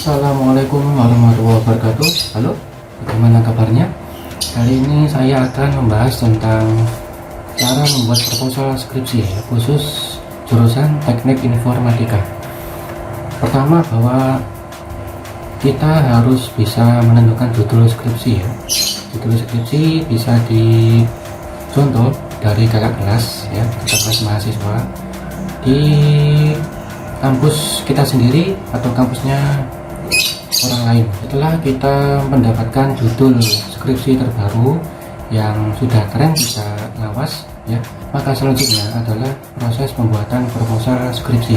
Assalamualaikum warahmatullahi wabarakatuh. Halo, bagaimana kabarnya? Kali ini saya akan membahas tentang cara membuat proposal skripsi ya, khusus jurusan Teknik Informatika. Pertama, bahwa kita harus bisa menentukan judul skripsi ya. Judul skripsi bisa dicontoh dari kakak kelas ya, kakak kelas mahasiswa di kampus kita sendiri atau kampusnya orang lain. Setelah kita mendapatkan judul skripsi terbaru yang sudah keren, bisa lawas ya, maka selanjutnya adalah proses pembuatan proposal skripsi.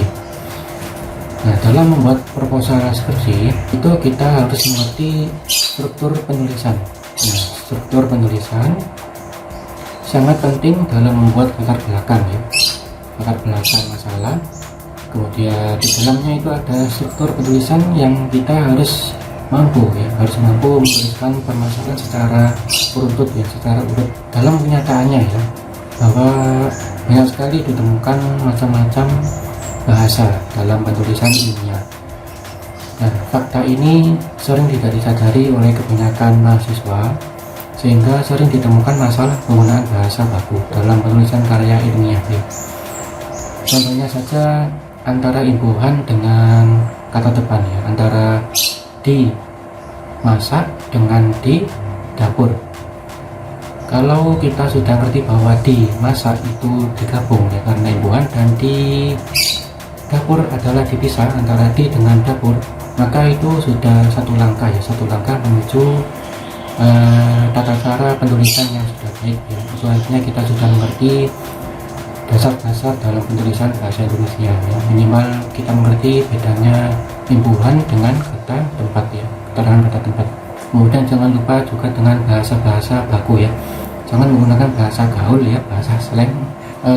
Nah, dalam membuat proposal skripsi itu kita harus mengerti struktur penulisan. Nah, struktur penulisan sangat penting dalam membuat latar belakang ya, latar belakang masalah. Kemudian di dalamnya itu ada struktur penulisan yang kita harus mampu menuliskan permasalahan secara urutan ya, secara urut. Dalam kenyataannya ya, bahwa banyak sekali ditemukan macam-macam bahasa dalam penulisan ilmiah. Nah, fakta ini sering tidak disadari oleh kebanyakan mahasiswa, sehingga sering ditemukan masalah penggunaan bahasa baku dalam penulisan karya ilmiah ya. Contohnya saja antara imbuhan dengan kata depan ya, antara di masak dengan di dapur. Kalau kita sudah ngerti bahwa di masak itu digabung ya karena imbuhan, dan di dapur adalah dipisah antara di dengan dapur, maka itu sudah satu langkah menuju tata cara penulisan yang sudah baik ya. Itu artinya kita sudah mengerti dasar-dasar dalam penulisan bahasa Indonesia ya. Minimal kita mengerti bedanya imbuhan dengan kata tempat ya, keterangan kata tempat. Kemudian jangan lupa juga dengan bahasa-bahasa baku ya, jangan menggunakan bahasa gaul ya, bahasa slang.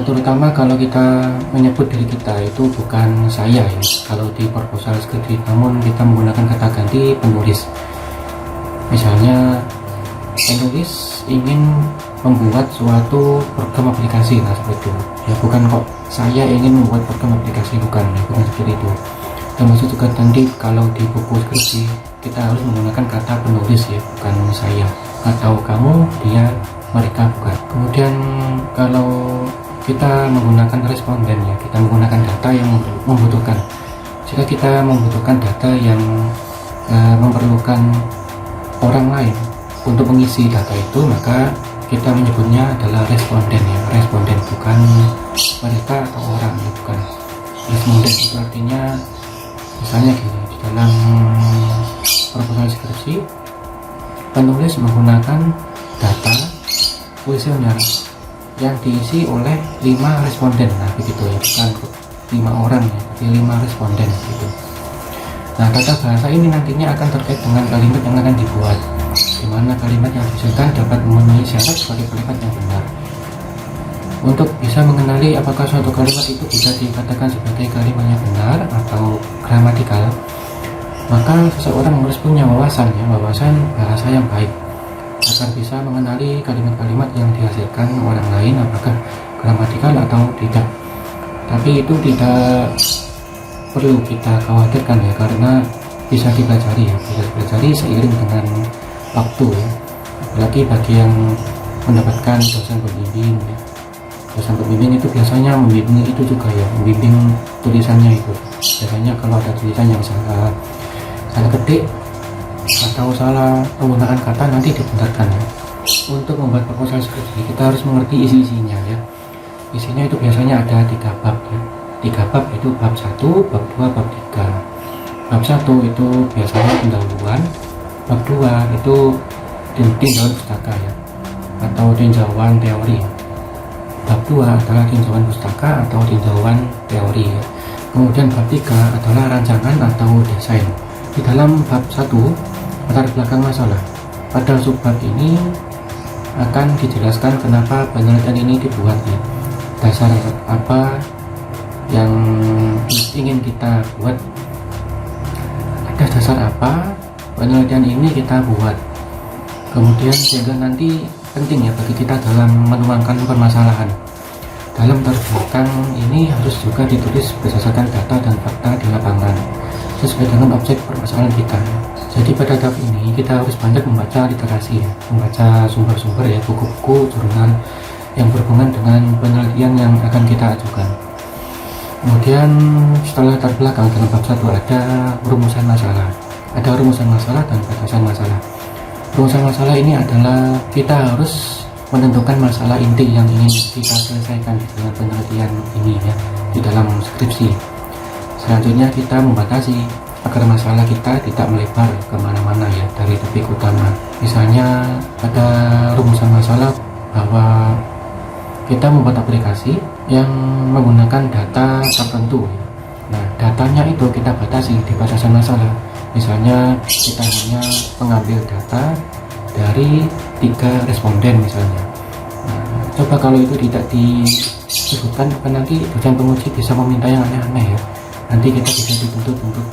Terutama kalau kita menyebut diri kita itu bukan saya ya, kalau di proposal skripsi, namun kita menggunakan kata ganti penulis. Misalnya penulis ingin membuat suatu program aplikasi, nah seperti itu ya, bukan kok saya ingin membuat program aplikasi, bukan seperti itu. Termasuk juga nanti kalau di buku skripsi kita harus menggunakan kata penulis ya, bukan saya atau kamu, dia, mereka, bukan. Kemudian kalau kita menggunakan responden ya, kita menggunakan data yang membutuhkan. Jika kita membutuhkan data yang memerlukan orang lain untuk mengisi data itu, maka kita menyebutnya adalah responden ya, responden, bukan mereka atau orang ya, bukan. Responden itu artinya misalnya gini, di dalam proposal skripsi penulis menggunakan data kuesioner yang diisi oleh 5 responden, nah begitu ya, bukan 5 orang ya, tapi 5 responden gitu. Nah, tata bahasa ini nantinya akan terkait dengan kalimat yang akan dibuat, di mana kalimat yang dihasilkan dapat memenuhi syarat sebagai kalimat yang benar. Untuk bisa mengenali apakah suatu kalimat itu bisa dikatakan sebagai kalimat yang benar atau gramatikal, maka seseorang harus punya wawasan bahasa yang baik, agar bisa mengenali kalimat-kalimat yang dihasilkan orang lain apakah gramatikal atau tidak. Tapi itu tidak perlu kita khawatirkan ya, karena bisa dipelajari seiring dengan waktu ya. Apalagi bagi yang mendapatkan dosen pembimbing ya. Dosen pembimbing itu biasanya membimbing itu juga ya, membimbing tulisannya itu. Biasanya kalau ada tulisan yang salah ketik atau salah penggunaan kata, nanti dibenarkan ya. Untuk membuat proposal skripsi kita harus mengerti isi-isinya ya. Isinya itu biasanya ada 3 bab ya. 3 bab itu bab 1, bab 2, bab 3. Bab 1 itu biasanya pendahuluan, bab 2 itu tinjauan pustaka ya, atau tinjauan teori. Bab 2 adalah tinjauan pustaka atau tinjauan teori ya. Kemudian bab 3 adalah rancangan atau desain. Di dalam bab 1 latar belakang masalah, pada subbab ini akan dijelaskan kenapa penelitian ini dibuat ya, dasar apa yang ingin kita buat, ada dasar apa penelitian ini kita buat. Kemudian sehingga nanti penting ya bagi kita dalam menuangkan permasalahan. Dalam latar belakang ini harus juga ditulis berdasarkan data dan fakta di lapangan. sesuai dengan objek permasalahan kita. Jadi pada tahap ini kita harus banyak membaca literasi ya, membaca sumber-sumber ya, buku-buku, jurnal yang berhubungan dengan penelitian yang akan kita ajukan. Kemudian setelah latar belakang dalam bab 1 ada rumusan masalah. Ada rumusan masalah dan batasan masalah. Rumusan masalah ini adalah kita harus menentukan masalah inti yang ingin kita selesaikan di dalam penelitian ini ya, di dalam skripsi. Selanjutnya kita membatasi agar masalah kita tidak melebar kemana-mana ya dari topik utama. Misalnya ada rumusan masalah bahwa kita membuat aplikasi yang menggunakan data tertentu. Nah, datanya itu kita batasi di batasan masalah. Misalnya kita hanya mengambil data dari 3 responden misalnya. Nah, coba kalau itu tidak disebutkan, nanti dosen penguji bisa meminta yang aneh-aneh ya. Nanti kita bisa dituntut untuk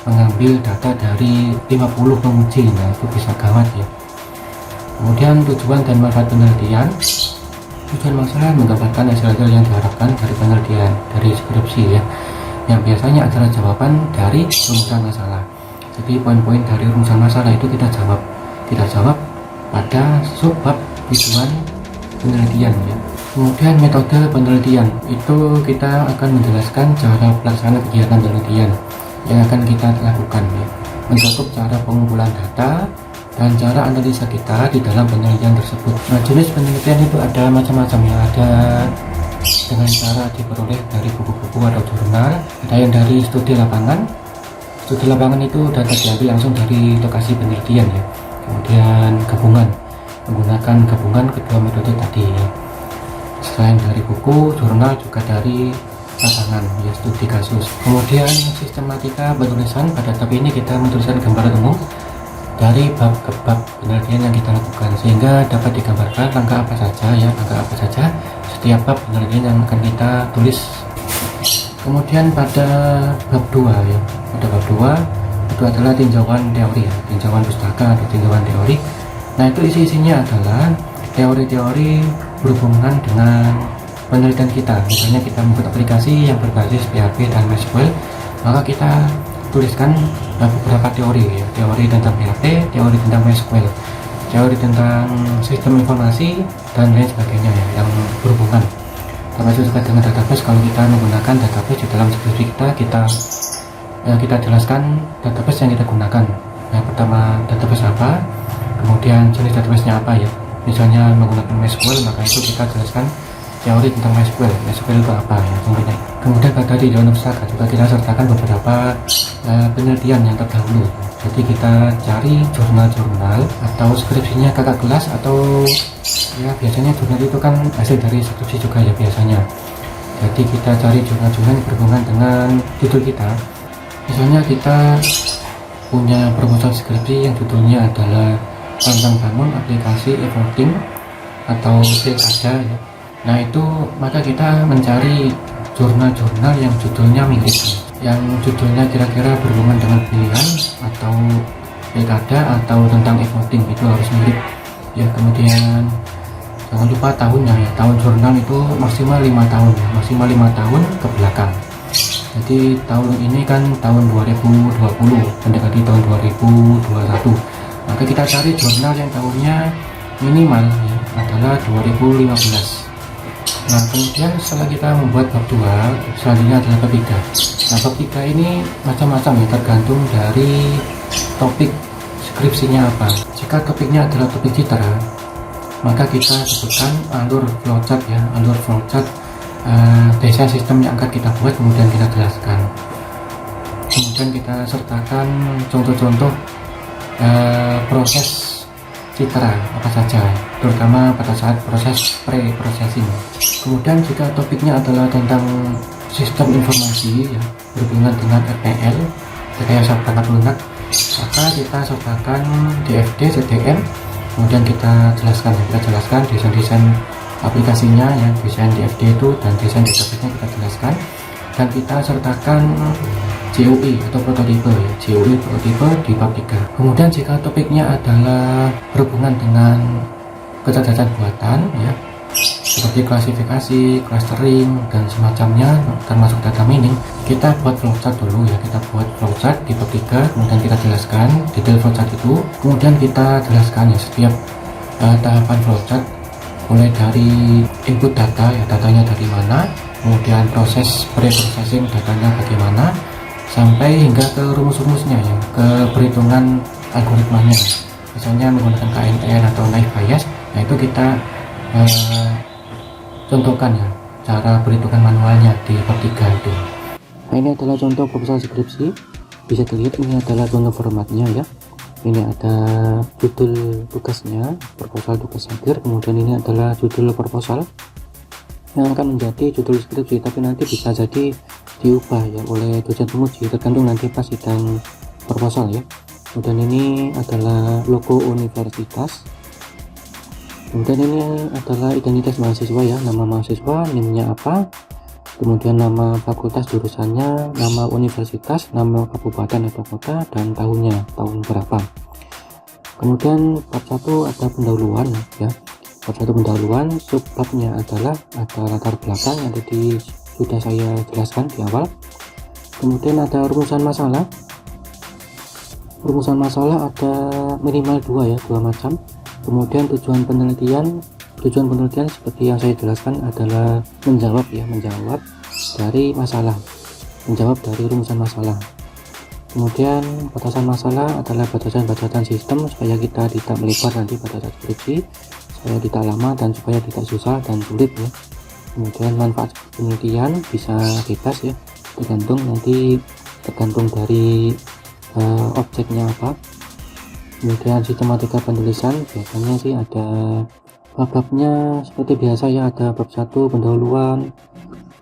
mengambil data dari 50 penguji. Nah, itu bisa gawat ya. Kemudian tujuan dan manfaat penelitian. Tujuan masalah menggambarkan hasil-hasil yang diharapkan dari penelitian, dari skripsi ya, yang biasanya adalah jawaban dari rumusan masalah. Jadi poin-poin dari rumusan masalah itu kita jawab pada subbab tujuan penelitian ya. Kemudian metode penelitian itu kita akan menjelaskan cara pelaksanaan kegiatan penelitian yang akan kita lakukan ya, mencakup cara pengumpulan data dan cara analisa kita di dalam penelitian tersebut. Nah, jenis penelitian itu ada macam-macam ya, ada dengan cara diperoleh dari buku-buku atau jurnal, ada yang dari studi lapangan. Studi lapangan itu data diambil langsung dari lokasi penelitian ya. Kemudian gabungan, menggunakan gabungan kedua metode tadi ya. Selain dari buku, jurnal juga dari lapangan ya, studi kasus. Kemudian sistematika penulisan, pada tahap ini kita menuliskan gambaran umum dari bab ke bab penelitian yang kita lakukan, sehingga dapat digambarkan langkah apa saja ya, langkah apa saja setiap bab penelitian yang akan kita tulis. Kemudian pada bab 2 ya, pada bab 2 itu adalah tinjauan teori ya, tinjauan pustaka atau tinjauan teori. Nah, itu isi-isinya adalah teori-teori berhubungan dengan penelitian kita. Misalnya kita membuat aplikasi yang berbasis PHP dan MySQL, maka kita tuliskan beberapa teori ya, teori tentang PHP, teori tentang MySQL, teori tentang sistem informasi dan lain sebagainya ya, yang berhubungan. Termasuk juga dengan database. Kalau kita menggunakan database di dalam skripsi kita jelaskan database yang kita gunakan. Yang pertama database apa, kemudian jenis database-nya apa ya. Misalnya menggunakan MySQL, maka itu kita jelaskan teori tentang MySQL itu apa ya, contohnya. Kemudian pada di dalam pustaka juga kita sertakan beberapa penelitian yang terdahulu. Jadi kita cari jurnal-jurnal atau skripsinya kakak kelas, atau ya biasanya jurnal itu kan hasil dari skripsi juga ya biasanya. Jadi kita cari jurnal-jurnal yang berhubungan dengan judul kita. Misalnya kita punya proposal skripsi yang judulnya adalah tentang bangun aplikasi e-voting atau pilkada ya. Nah, itu maka kita mencari jurnal-jurnal yang judulnya mirip, yang judulnya kira-kira berhubungan dengan pilihan atau pilkada atau tentang e-voting, itu harus mirip ya. Kemudian jangan lupa tahunnya ya, tahun jurnal itu maksimal 5 tahun ya, maksimal 5 tahun ke belakang. Jadi tahun ini kan tahun 2020, mendekati tahun 2021, maka kita cari jurnal yang tahunnya minimal ya, adalah 2015. Nah, kemudian setelah kita membuat bab 2, selanjutnya adalah bab 3. Nah, bab 3 ini macam-macam ya, tergantung dari topik skripsinya apa. Jika topiknya adalah topik citra, maka kita sebutkan alur flowchart ya, alur flowchart desain sistem yang akan kita buat, kemudian kita jelaskan. Kemudian kita sertakan contoh-contoh proses citra apa saja, terutama pada saat proses pre-processing. Kemudian jika topiknya adalah tentang sistem informasi ya, berhubungan dengan RPL, rekayasa perangkat lunak, maka kita sertakan DFD, CDM, kemudian kita jelaskan desain-desain aplikasinya ya, desain DFD itu dan desain database-nya kita jelaskan, dan kita sertakan GUI atau prototipe ya, GUI prototipe di bab 3. Kemudian jika topiknya adalah berhubungan dengan kecerdasan buatan ya, seperti klasifikasi, clustering, dan semacamnya, termasuk data mining. Kita buat flowchart dulu ya, kita buat flowchart di bab 3, kemudian kita jelaskan detail flowchart itu, kemudian kita jelaskan ya setiap tahapan flowchart, mulai dari input data ya, datanya dari mana, kemudian proses pre-processing datanya bagaimana, sampai hingga ke rumus-rumusnya ya, ke perhitungan algoritmanya, misalnya menggunakan KNN atau naive Bayes. Nah itu kita contohkan ya cara perhitungan manualnya di bab 3 itu. Nah ini adalah contoh proposal skripsi, bisa dilihat ini adalah contoh formatnya ya. Ini ada judul tugasnya, proposal tugas akhir, kemudian ini adalah judul proposal yang akan menjadi judul skripsi, tapi nanti bisa jadi diubah ya oleh dosen penguji, tergantung nanti pas sidang proposal ya. Kemudian ini adalah logo universitas, kemudian ini adalah identitas mahasiswa ya, nama mahasiswa, NIM-nya apa, kemudian nama fakultas jurusannya, nama universitas, nama kabupaten atau kota, dan tahunnya, tahun berapa. Kemudian bab 1 ada pendahuluan ya, bab 1 pendahuluan, subbabnya adalah ada latar belakang yang tadi sudah saya jelaskan di awal. Kemudian ada rumusan masalah, rumusan masalah ada minimal 2 ya, 2 macam. Kemudian tujuan penelitian seperti yang saya jelaskan adalah menjawab ya, menjawab dari masalah, menjawab dari rumusan masalah. Kemudian batasan masalah adalah batasan sistem supaya kita tidak melebar nanti pada saat skripsi, supaya tidak lama dan supaya tidak susah dan sulit ya. Kemudian manfaat penelitian bisa bebas ya, tergantung dari objeknya apa. Kemudian sistematika penulisan biasanya sih ada bab-babnya seperti biasa ya, ada bab 1 pendahuluan,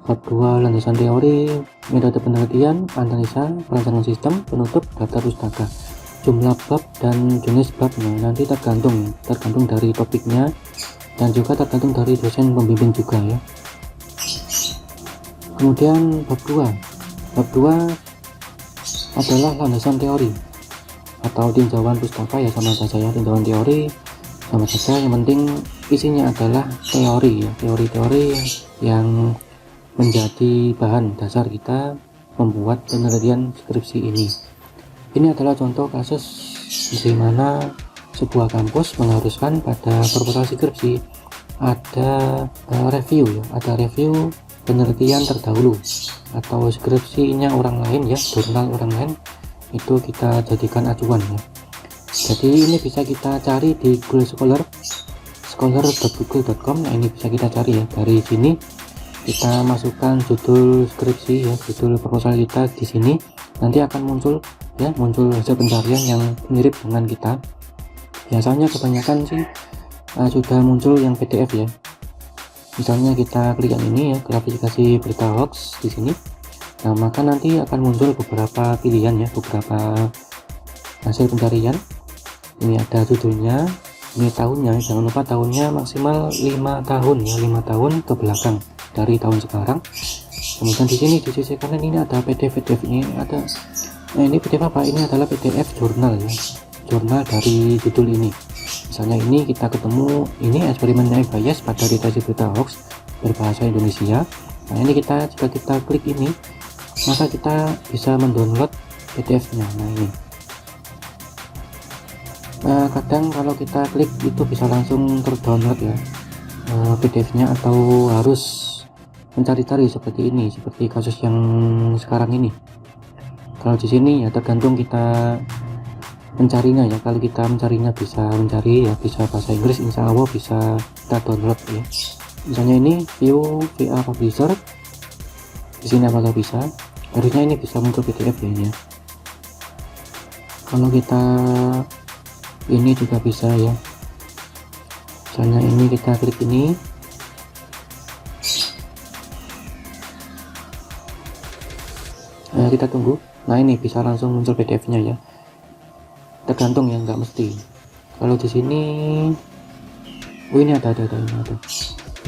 bab 2 landasan teori, metode penelitian, analisa, perancangan sistem, penutup, daftar pustaka. Jumlah bab dan jenis babnya nanti tergantung dari topiknya dan juga tergantung dari dosen pembimbing juga ya. Kemudian bab 2 adalah landasan teori atau tinjauan pustaka ya, sama saja ya, tinjauan teori sama saja, yang penting isinya adalah teori ya, teori-teori yang menjadi bahan dasar kita membuat penelitian skripsi ini. Ini adalah contoh kasus di mana sebuah kampus mengharuskan pada proposal skripsi ada review ya, ada review penelitian terdahulu atau skripsinya orang lain ya, jurnal orang lain, itu kita jadikan acuan ya. Jadi ini bisa kita cari di Google scholar.google.com. Nah ini bisa kita cari ya, dari sini kita masukkan judul skripsi ya, judul proposal kita di sini, nanti akan muncul ya, muncul hasil pencarian yang mirip dengan kita. Biasanya kebanyakan sih sudah muncul yang PDF ya. Misalnya kita klik yang ini ya, klasifikasi berita hoax di sini. Nah maka nanti akan muncul beberapa pilihan ya, beberapa hasil pencarian. Ini ada judulnya, ini tahunnya, jangan lupa tahunnya maksimal 5 tahun ya, 5 tahun ke belakang dari tahun sekarang. Kemudian di sini di sisi kanan ini ada PDF ini ada. Nah ini PDF apa? Ini adalah PDF jurnal ya, jurnal dari judul ini. Misalnya ini kita ketemu ini eksperimen naive Bayes pada deteksi berita hoax berbahasa Indonesia. Nah ini jika kita klik ini, maka kita bisa mendownload PDF-nya. Nah ini, kadang kalau kita klik itu bisa langsung terdownload ya PDF-nya, atau harus mencari-cari seperti ini, seperti kasus yang sekarang ini. Kalau di sini ya tergantung kita mencarinya ya. Kalau kita mencarinya bisa mencari ya, bisa bahasa Inggris, insya Allah bisa kita download ya. Misalnya ini view VA Publisher, di sini apakah bisa? Harusnya ini bisa muncul PDF ya. Kalau kita ini juga bisa ya, misalnya ini kita klik ini, nah kita tunggu. Nah ini bisa langsung muncul PDF-nya ya, tergantung ya, nggak mesti. Kalau di sini, oh ini ada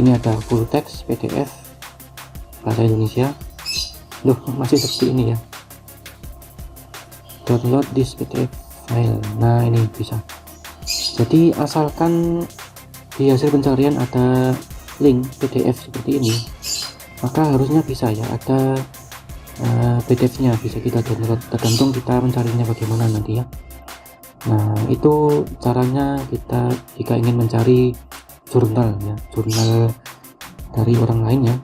ini ada full text PDF bahasa Indonesia. Loh, masih seperti ini ya, download this PDF file. Nah ini bisa. Jadi asalkan di hasil pencarian ada link PDF seperti ini, maka harusnya bisa ya ada PDF-nya bisa kita download, tergantung kita mencarinya bagaimana nanti ya. Nah, itu caranya kita jika ingin mencari jurnal ya, jurnal dari orang lain ya,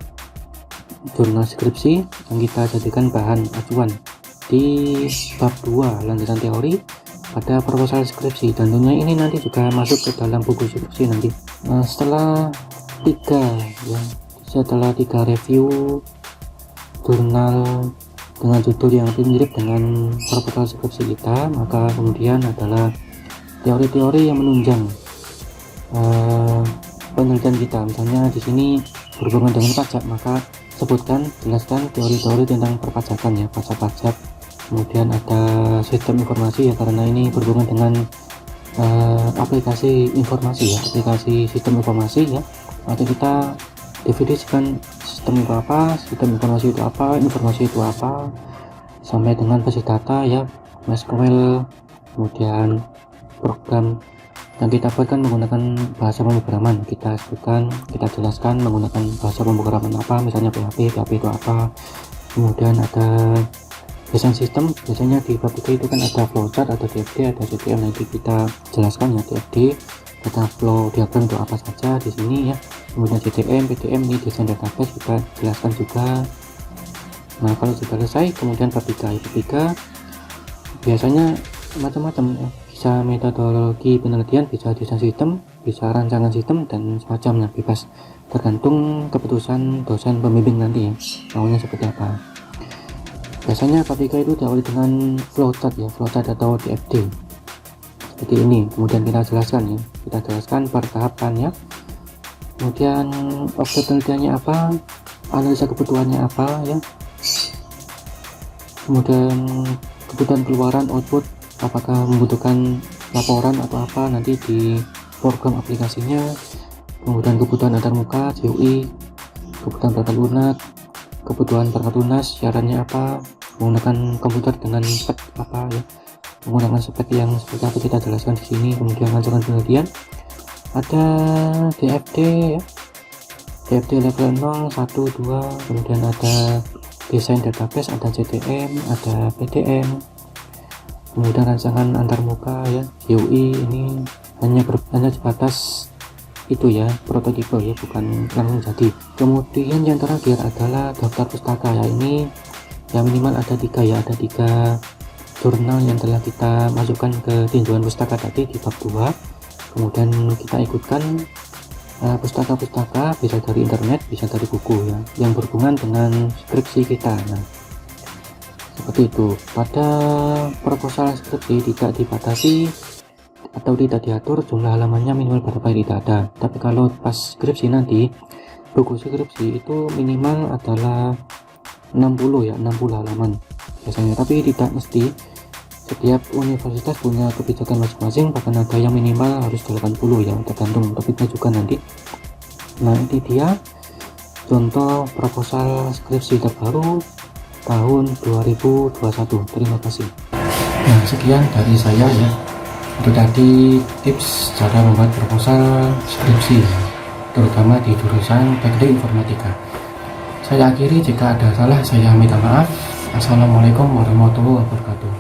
jurnal skripsi yang kita jadikan bahan acuan di bab 2 landasan teori pada proposal skripsi, dan tentunya ini nanti juga masuk ke dalam buku skripsi nanti. Nah, setelah tiga review jurnal dengan judul yang mirip dengan proposal skripsi kita, maka kemudian adalah teori-teori yang menunjang penelitian kita. Misalnya di sini berhubungan dengan pajak, maka jelaskan teori-teori tentang perpajakan ya, pajak. Kemudian ada sistem informasi ya, karena ini berhubungan dengan aplikasi informasi ya, aplikasi sistem informasi ya. Nanti kita definisikan sistem itu apa, sistem informasi itu apa, informasi itu apa, sampai dengan basis data ya, MySQL, kemudian program yang kita buatkan menggunakan bahasa pemrograman, kita jelaskan menggunakan bahasa pemrograman apa, misalnya PHP itu apa. Kemudian ada desain sistem, biasanya di bab 3 itu kan ada flowchart, ada DFD, ada CTM, nanti kita jelaskan ya DFD, data flow diagram itu apa saja di sini ya. Kemudian CTM, PTM ini desain database kita jelaskan juga. Nah, kalau sudah selesai, kemudian bab 3 biasanya macam-macam ya. Bisa metodologi penelitian, bisa desain sistem, bisa rancangan sistem, dan semacamnya, bebas tergantung keputusan dosen pembimbing nanti ya, maunya seperti apa. Biasanya bab 3 itu diawali dengan flowchart ya, flowchart atau DFD seperti ini. Kemudian kita jelaskan per tahapannya, kemudian objek penelitiannya apa, analisa kebutuhannya apa ya, kemudian kebutuhan keluaran output, apakah membutuhkan laporan atau apa nanti di program aplikasinya, kemudian kebutuhan antarmuka GUI, kebutuhan perangkat lunak, kebutuhan perangkat lunas, syaratnya apa, menggunakan komputer dengan spek apa ya, menggunakan spek yang seperti apa kita jelaskan di sini. Kemudian rancangan penelitian ada DFD ya, DFD level 0, 1, 2, kemudian ada desain database, ada CTM, ada PTM, kemudian rancangan antarmuka ya, GUI ini hanya sebatas itu ya, prototipe ya, bukan langsung jadi. Kemudian yang terakhir adalah daftar pustaka ya, ini yang minimal ada 3 ya, ada 3 jurnal yang telah kita masukkan ke tinjauan pustaka tadi di bab 2. Kemudian kita ikutkan pustaka-pustaka, bisa dari internet, bisa dari buku ya, yang berhubungan dengan skripsi kita. Nah, seperti itu. Pada proposal skripsi tidak dibatasi atau tidak diatur jumlah halamannya minimal berapa, tidak ada. Tapi kalau pas skripsi nanti, buku skripsi itu minimal adalah 60 ya, 60 halaman biasanya, tapi tidak mesti. Setiap universitas punya kebijakan masing-masing, bahkan ada yang minimal harus 80 ya, tergantung topiknya juga nanti. Nah, ini dia contoh proposal skripsi terbaru tahun 2021. Terima kasih. Nah, sekian dari saya ya, itu tadi tips cara membuat proposal skripsi, terutama di jurusan teknik informatika. Saya akhiri, jika ada salah saya minta maaf. Assalamualaikum warahmatullahi wabarakatuh.